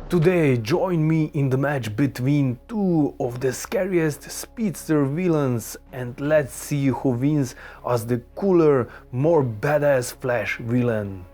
Today, join me in the match between two of the scariest Speedster villains and let's see who wins as the cooler, more badass Flash villain.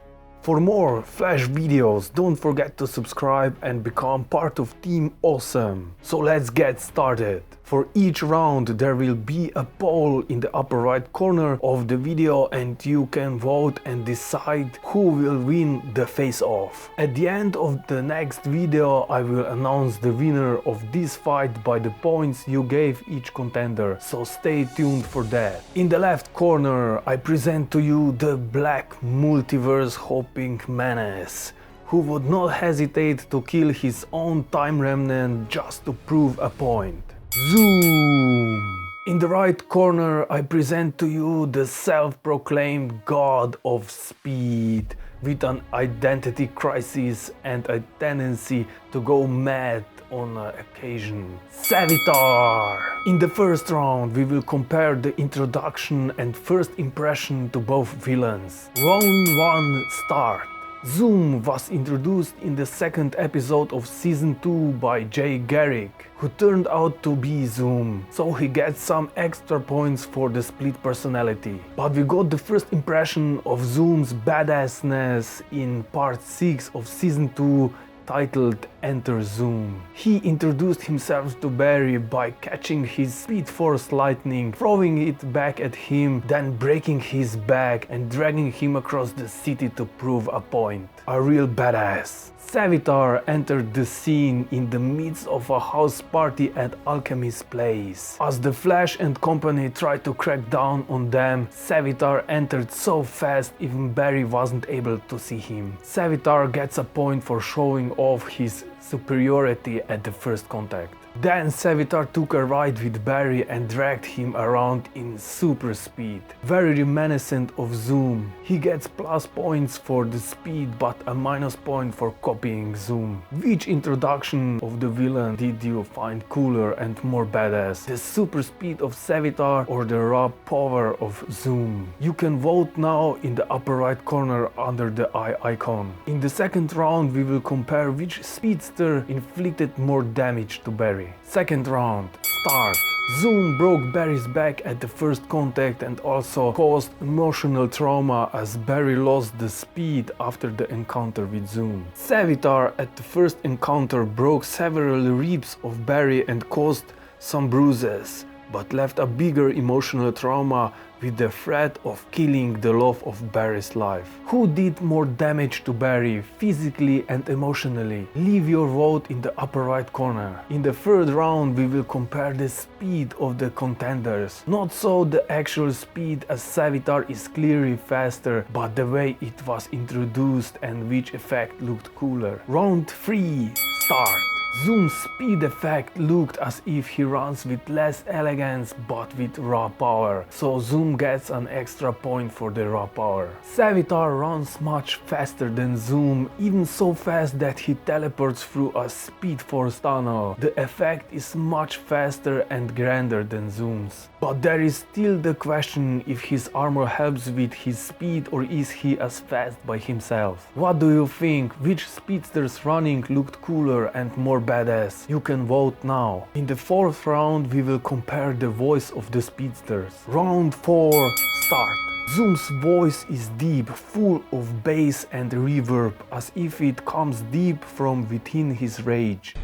For more Flash videos, don't forget to subscribe and become part of Team Awesome. So let's get started. For each round there will be a poll in the upper right corner of the video and you can vote and decide who will win the face-off. At the end of the next video I will announce the winner of this fight by the points you gave each contender, so stay tuned for that. In the left corner I present to you the black multiverse hopping menace, who would not hesitate to kill his own time remnant just to prove a point. Zoom! In the right corner I present to you the self-proclaimed god of speed, with an identity crisis and a tendency to go mad on occasion. Savitar! In the first round we will compare the introduction and first impression to both villains. Round 1 start. Zoom was introduced in the second episode of Season 2 by Jay Garrick, who turned out to be Zoom, so he gets some extra points for the split personality. But we got the first impression of Zoom's badassness in part 6 of Season 2, titled Enter Zoom. He introduced himself to Barry by catching his Speed Force lightning, throwing it back at him, then breaking his back and dragging him across the city to prove a point. A real badass. Savitar entered the scene in the midst of a house party at Alchemist's place. As the Flash and company tried to crack down on them, Savitar entered so fast even Barry wasn't able to see him. Savitar gets a point for showing off his superiority at the first contact. Then Savitar took a ride with Barry and dragged him around in super speed, very reminiscent of Zoom. He gets plus points for the speed but a minus point for copying Zoom. Which introduction of the villain did you find cooler and more badass? The super speed of Savitar or the raw power of Zoom? You can vote now in the upper right corner under the eye icon. In the second round we will compare which speedster inflicted more damage to Barry. Second round, start. Zoom broke Barry's back at the first contact and also caused emotional trauma as Barry lost the speed after the encounter with Zoom. Savitar at the first encounter broke several ribs of Barry and caused some bruises, but left a bigger emotional trauma with the threat of killing the love of Barry's life. Who did more damage to Barry, physically and emotionally? Leave your vote in the upper right corner. In the third round we will compare the speed of the contenders. Not so the actual speed, as Savitar is clearly faster, but the way it was introduced and which effect looked cooler. Round 3, start. Zoom's speed effect looked as if he runs with less elegance but with raw power, so Zoom gets an extra point for the raw power. Savitar runs much faster than Zoom, even so fast that he teleports through a Speed Force tunnel. The effect is much faster and grander than Zoom's. But there is still the question if his armor helps with his speed or is he as fast by himself. What do you think? Which speedster's running looked cooler and more badass? You can vote now. In the fourth round we will compare the voice of the speedsters. Round 4, start. Zoom's voice is deep, full of bass and reverb, as if it comes deep from within his rage.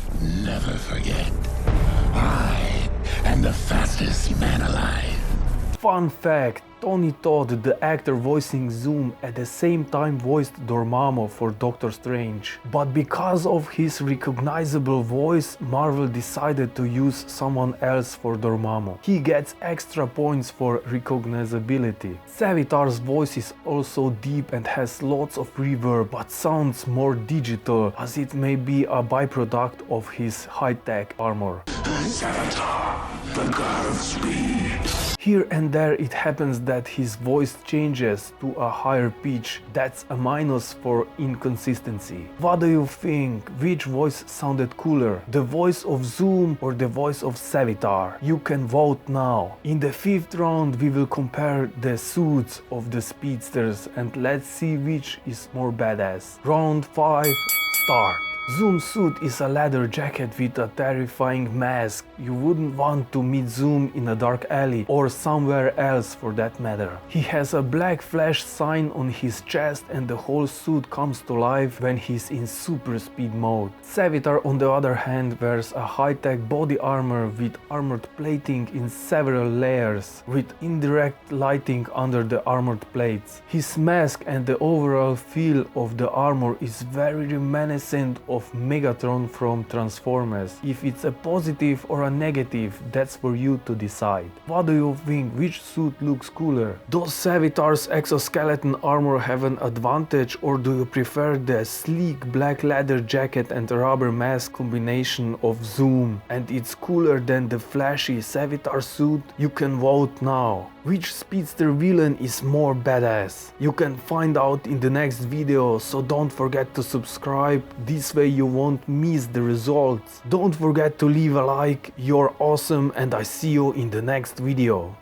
Never forget, I am the fastest man alive. Fun fact, Tony Todd, the actor voicing Zoom, at the same time voiced Dormammu for Doctor Strange. But because of his recognizable voice, Marvel decided to use someone else for Dormammu. He gets extra points for recognizability. Savitar's voice is also deep and has lots of reverb, but sounds more digital, as it may be a byproduct of his high-tech armor. Savitar, the god of speed. Here and there it happens that his voice changes to a higher pitch. That's a minus for inconsistency. What do you think? Which voice sounded cooler? The voice of Zoom or the voice of Savitar? You can vote now. In the fifth round we will compare the suits of the speedsters and let's see which is more badass. Round 5, start. Zoom suit is a leather jacket with a terrifying mask. You wouldn't want to meet Zoom in a dark alley or somewhere else for that matter. He has a black Flash sign on his chest and the whole suit comes to life when he's in super speed mode. Savitar on the other hand wears a high-tech body armor with armored plating in several layers, with indirect lighting under the armored plates. His mask and the overall feel of the armor is very reminiscent of Megatron from Transformers. If it's a positive or a negative, that's for you to decide. What do you think, which suit looks cooler? Does Savitar's exoskeleton armor have an advantage, or do you prefer the sleek black leather jacket and rubber mask combination of Zoom and it's cooler than the flashy Savitar suit? You can vote now. Which Speedster villain is more badass? You can find out in the next video, so don't forget to subscribe, this way you won't miss the results. Don't forget to leave a like, you're awesome and I see you in the next video.